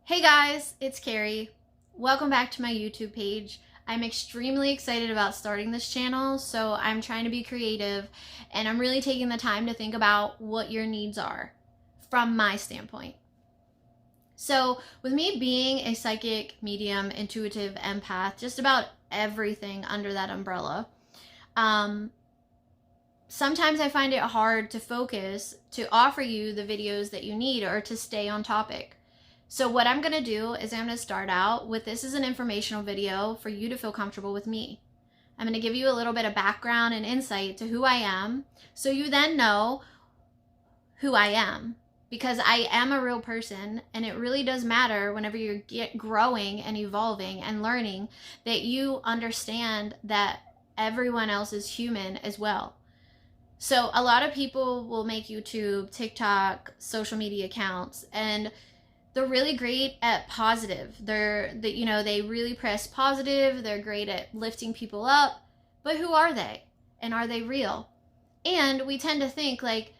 Hey guys, it's Carrie. Welcome back to my YouTube page. I'm extremely excited about starting this channel, so I'm trying to be creative and I'm really taking the time to think about what your needs are from my standpoint. So, with me being a psychic, medium, intuitive, empath, just about everything under that umbrella, um, sometimes I find it hard to focus to offer you the videos that you need or to stay on topic. So what I'm going to do is I'm going to start out with this as an informational video for you to feel comfortable with me. I'm going to give you a little bit of background and insight to who I am so you then know who I am, because I am a real person, and it really does matter whenever you're growing and evolving and learning that you understand that everyone else is human as well. So a lot of people will make YouTube, TikTok, social media accounts, and they're really great at positive. They really press positive. They're great at lifting people up. But who are they? And are they real? And we tend to think like,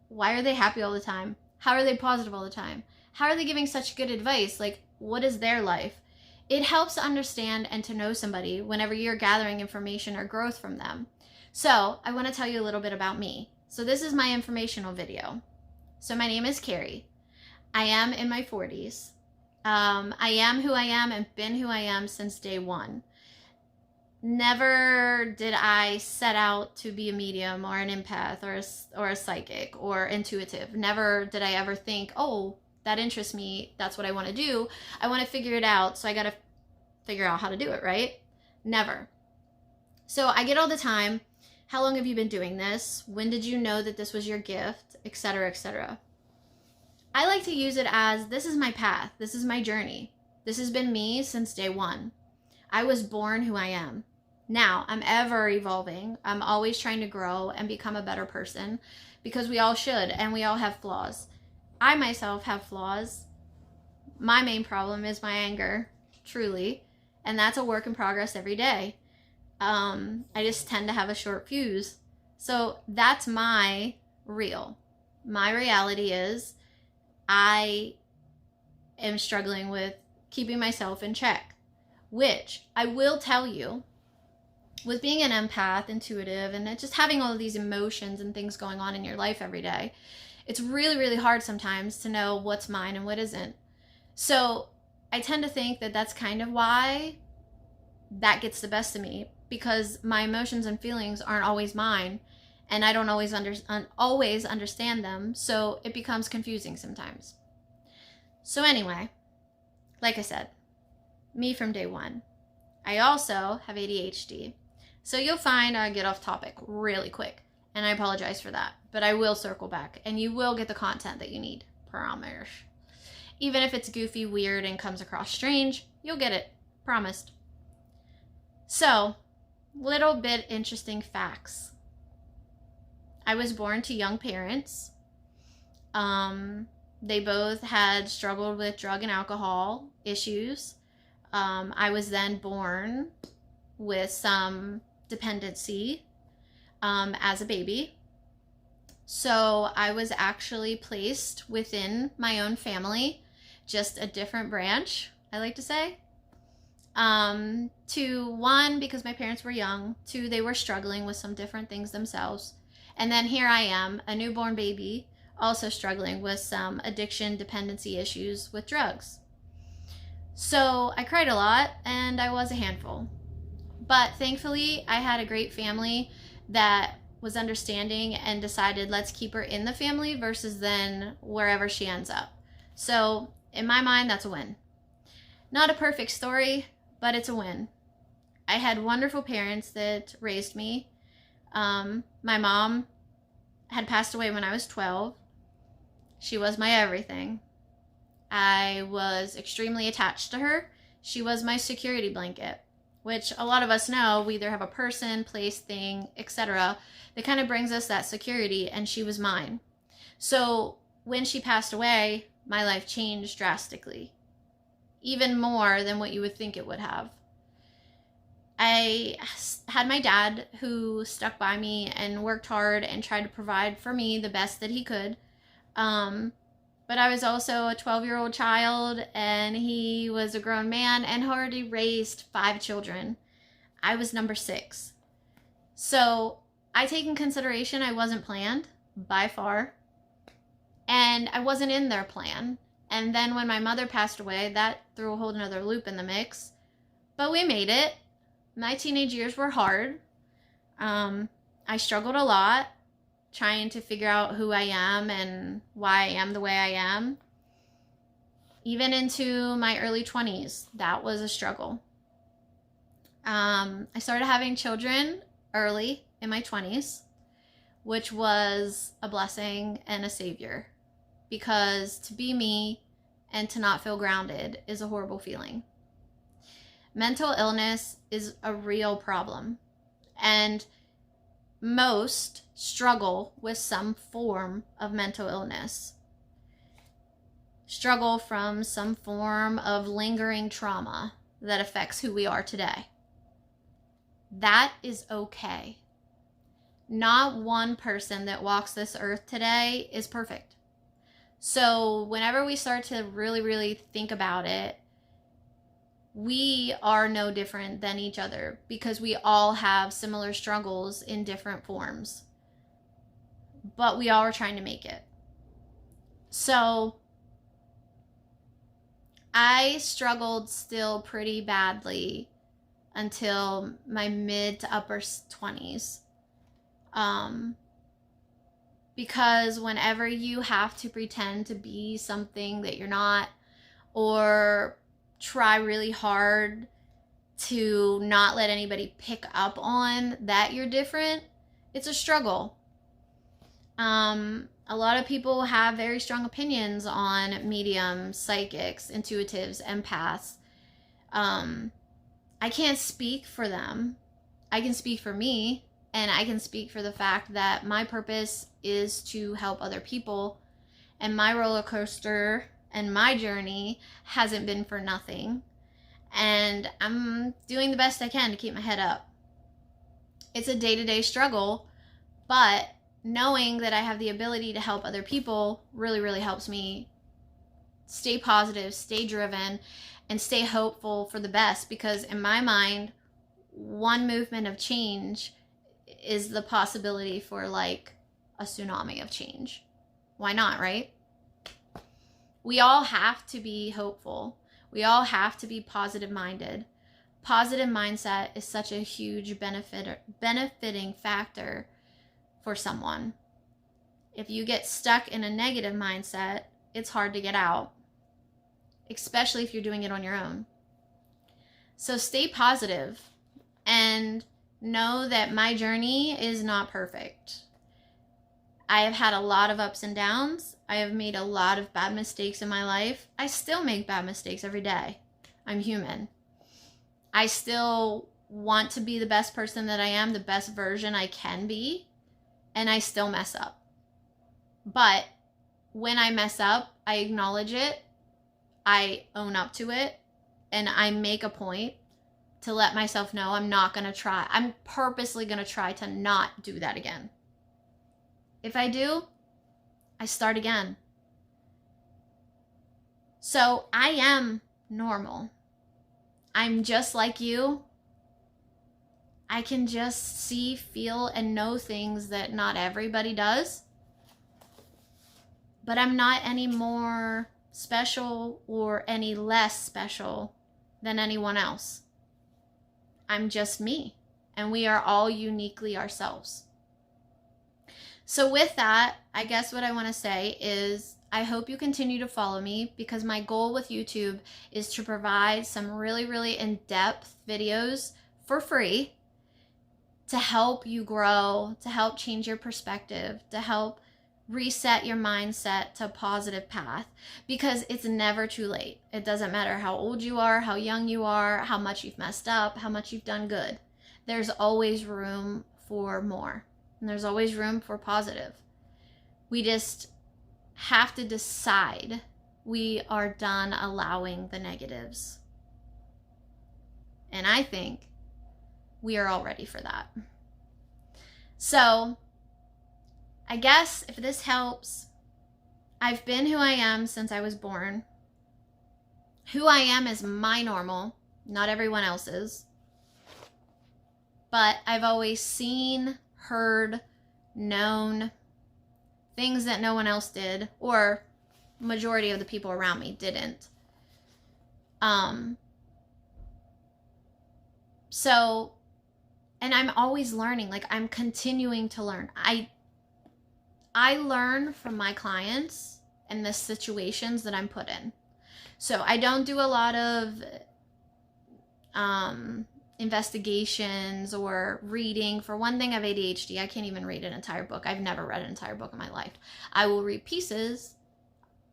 why are they happy all the time? How are they positive all the time? How are they giving such good advice? Like, what is their life? It helps to understand and to know somebody whenever you're gathering information or growth from them. So I want to tell you a little bit about me. So this is my informational video. So my name is Carrie. I am in my 40s. I am who I am and been who I am since day one. Never did I set out to be a medium or an empath or a psychic or intuitive. Never did I ever think, oh, that interests me. That's what I want to do. I want to figure it out. So I got to figure out how to do it, right? Never. So I get all the time, how long have you been doing this? When did you know that this was your gift? Etc., etc. I like to use it as, this is my path. This is my journey. This has been me since day one. I was born who I am. Now, I'm ever evolving. I'm always trying to grow and become a better person, because we all should, and we all have flaws. I myself have flaws. My main problem is my anger, truly, and that's a work in progress every day. I just tend to have a short fuse. So that's my real. My reality is I am struggling with keeping myself in check, which I will tell you, with being an empath, intuitive, and just having all of these emotions and things going on in your life every day, it's really, really hard sometimes to know what's mine and what isn't. So I tend to think that that's kind of why that gets the best of me, because my emotions and feelings aren't always mine, and I don't always understand them, so it becomes confusing sometimes. So anyway, like I said, me from day one. I also have ADHD. So you'll find I get off topic really quick, and I apologize for that, but I will circle back, and you will get the content that you need, promise. Even if it's goofy, weird, and comes across strange, you'll get it, promised. So, little bit interesting facts. I was born to young parents. They both had struggled with drug and alcohol issues. I was then born with some dependency as a baby. So I was actually placed within my own family, just a different branch, I like to say. One, because my parents were young. Two, they were struggling with some different things themselves. And then here I am, a newborn baby, also struggling with some addiction, dependency issues with drugs. So I cried a lot, and I was a handful. But thankfully, I had a great family that was understanding and decided, let's keep her in the family versus then wherever she ends up. So in my mind, that's a win. Not a perfect story, but it's a win. I had wonderful parents that raised me. My mom had passed away when I was 12. She was my everything. I was extremely attached to her. She was my security blanket, which a lot of us know, we either have a person, place, thing, etc. that kind of brings us that security, and she was mine. So when she passed away, my life changed drastically, even more than what you would think it would have. I had my dad who stuck by me and worked hard and tried to provide for me the best that he could. But but I was also a 12-year-old child, and he was a grown man and already raised 5 children. I was number 6. So I take in consideration I wasn't planned by far, and I wasn't in their plan. And then when my mother passed away, that threw a whole another loop in the mix. But we made it. My teenage years were hard. I struggled a lot trying to figure out who I am and why I am the way I am. Even into my early 20s, that was a struggle. I started having children early in my 20s, which was a blessing and a savior, because to be me and to not feel grounded is a horrible feeling. Mental illness is a real problem, and most struggle with some form of mental illness. Struggle from some form of lingering trauma that affects who we are today. That is okay. Not one person that walks this earth today is perfect. So whenever we start to really, really think about it, we are no different than each other, because we all have similar struggles in different forms. But we all are trying to make it. So I struggled still pretty badly until my mid to upper 20s. Because whenever you have to pretend to be something that you're not, or try really hard to not let anybody pick up on that you're different, it's a struggle. A lot of people have very strong opinions on mediums, psychics, intuitives, empaths. I can't speak for them. I can speak for me, and I can speak for the fact that my purpose is to help other people, and my roller coaster and my journey hasn't been for nothing, and I'm doing the best I can to keep my head up. It's a day-to-day struggle, but knowing that I have the ability to help other people really, really helps me stay positive, stay driven, and stay hopeful for the best, because in my mind, one movement of change is the possibility for like a tsunami of change. Why not, right? We all have to be hopeful. We all have to be positive minded. Positive mindset is such a huge benefiting factor for someone. If you get stuck in a negative mindset, it's hard to get out, especially if you're doing it on your own. So stay positive and know that my journey is not perfect. I have had a lot of ups and downs. I have made a lot of bad mistakes in my life. I still make bad mistakes every day. I'm human. I still want to be the best person that I am, the best version I can be, and I still mess up. But when I mess up, I acknowledge it, I own up to it, and I make a point to let myself know I'm not going to try. I'm purposely going to try to not do that again. If I do, I start again. So I am normal. I'm just like you. I can just see, feel, and know things that not everybody does. But I'm not any more special or any less special than anyone else. I'm just me, and we are all uniquely ourselves. So with that, I guess what I want to say is I hope you continue to follow me, because my goal with YouTube is to provide some really, really in-depth videos for free to help you grow, to help change your perspective, to help reset your mindset to a positive path, because it's never too late. It doesn't matter how old you are, how young you are, how much you've messed up, how much you've done good. There's always room for more, and there's always room for positive. We just have to decide we are done allowing the negatives. And I think we are all ready for that. So I guess if this helps, I've been who I am since I was born. Who I am is my normal, not everyone else's. But I've always seen, heard, known things that no one else did, or majority of the people around me didn't. So, and I'm always learning. Like, I'm continuing to learn. I learn from my clients and the situations that I'm put in. So I don't do a lot of investigations or reading. For one thing, I have ADHD. I can't even read an entire book. I've never read an entire book in my life. I will read pieces,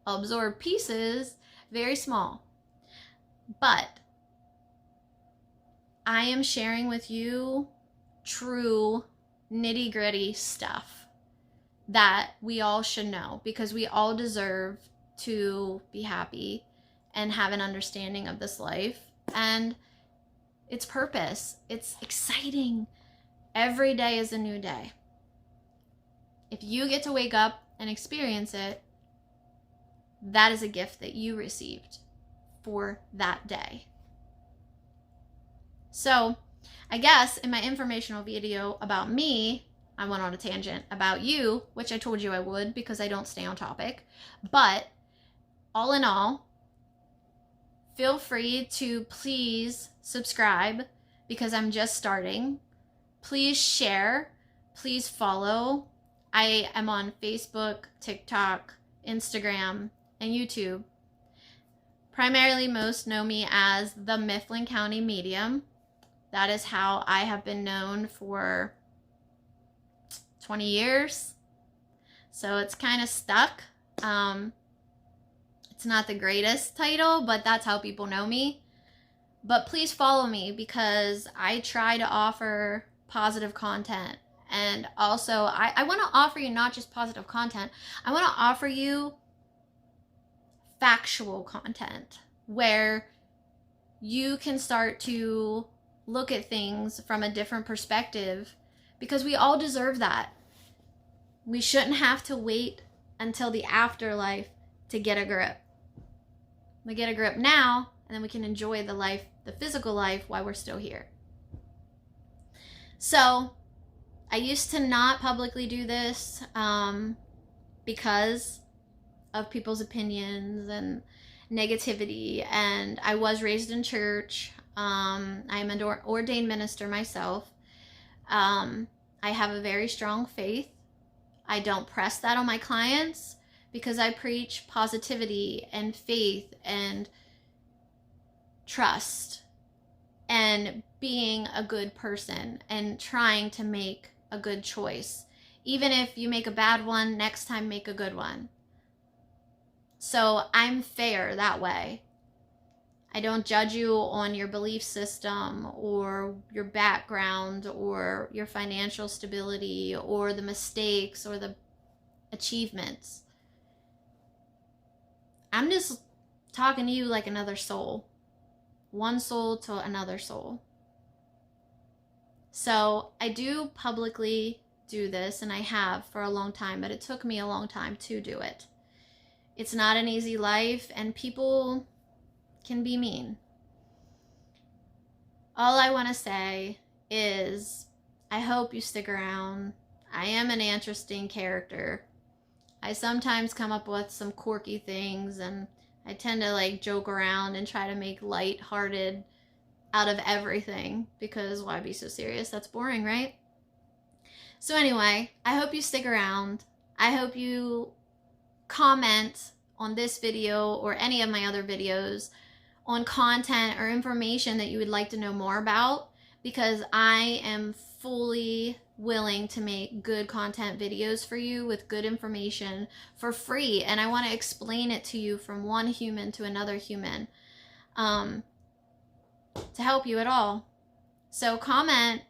absorb pieces, very small. But I am sharing with you true nitty-gritty stuff that we all should know, because we all deserve to be happy and have an understanding of this life and its purpose. It's exciting. Every day is a new day. If you get to wake up and experience it, that is a gift that you received for that day. So, I guess in my informational video about me, I went on a tangent about you, which I told you I would because I don't stay on topic. But all in all, feel free to please subscribe because I'm just starting. Please share. Please follow. I am on Facebook, TikTok, Instagram, and YouTube. Primarily, most know me as the Mifflin County Medium. That is how I have been known for 20 years. So it's kind of stuck. It's not the greatest title, but that's how people know me. But please follow me because I try to offer positive content. And also, I want to offer you not just positive content. I want to offer you factual content where you can start to look at things from a different perspective, because we all deserve that. We shouldn't have to wait until the afterlife to get a grip. We get a grip now, and then we can enjoy the life, the physical life, while we're still here. So, I used to not publicly do this because of people's opinions and negativity, and I was raised in church. I'm an ordained minister myself. I have a very strong faith. I don't press that on my clients because I preach positivity and faith and trust and being a good person and trying to make a good choice. Even if you make a bad one, next time make a good one. So I'm fair that way. I don't judge you on your belief system or your background or your financial stability or the mistakes or the achievements. I'm just talking to you like another soul. One soul to another soul. So I do publicly do this, and I have for a long time, but it took me a long time to do it. It's not an easy life, and people can be mean. All I want to say is I hope you stick around. I am an interesting character. I sometimes come up with some quirky things, and I tend to like joke around and try to make lighthearted out of everything, because why be so serious? That's boring, right? So anyway, I hope you stick around. I hope you comment on this video or any of my other videos on content or information that you would like to know more about, because I am fully willing to make good content videos for you with good information for free, and I want to explain it to you from one human to another human to help you at all. So comment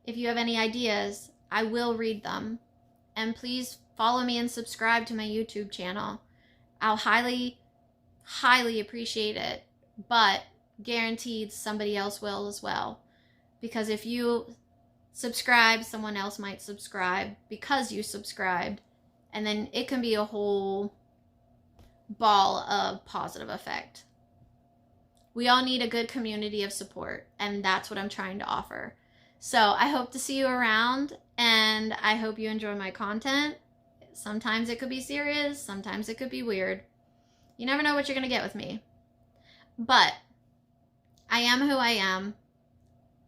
if you have any ideas. I will read them, and please follow me and subscribe to my YouTube channel. I'll highly appreciate it, but guaranteed somebody else will as well, because if you subscribe, someone else might subscribe because you subscribed, and then it can be a whole ball of positive effect. We all need a good community of support, and that's what I'm trying to offer. So I hope to see you around, and I hope you enjoy my content. Sometimes it could be serious, sometimes it could be weird. You never know what you're going to get with me. But I am who I am,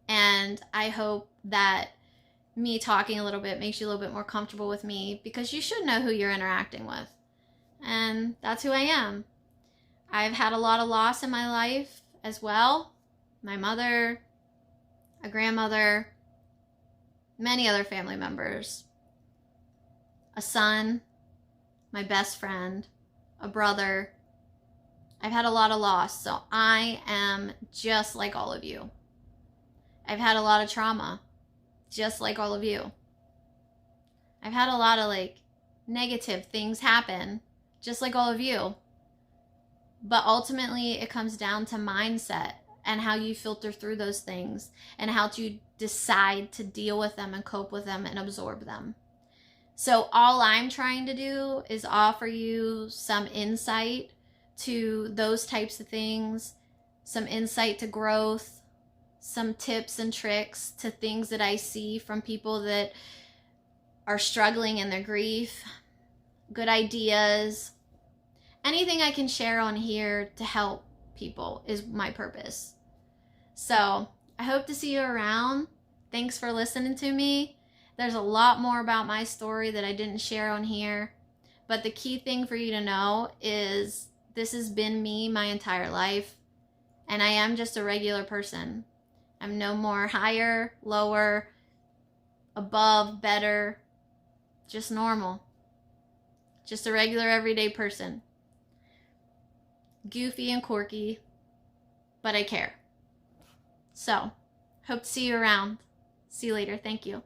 and I hope that me talking a little bit makes you a little bit more comfortable with me, because you should know who you're interacting with. And that's who I am. I've had a lot of loss in my life as well. My mother, a grandmother, many other family members, a son, my best friend, a brother. I've had a lot of loss, so I am just like all of you. I've had a lot of trauma, just like all of you. I've had a lot of negative things happen, just like all of you. But ultimately, it comes down to mindset and how you filter through those things and how to decide to deal with them and cope with them and absorb them. So all I'm trying to do is offer you some insight to those types of things, some insight to growth, some tips and tricks to things that I see from people that are struggling in their grief, good ideas. Anything I can share on here to help people is my purpose. So I hope to see you around. Thanks for listening to me. There's a lot more about my story that I didn't share on here. But the key thing for you to know is this has been me my entire life. And I am just a regular person. I'm no more higher, lower, above, better. Just normal. Just a regular everyday person. Goofy and quirky, but I care. So, hope to see you around. See you later. Thank you.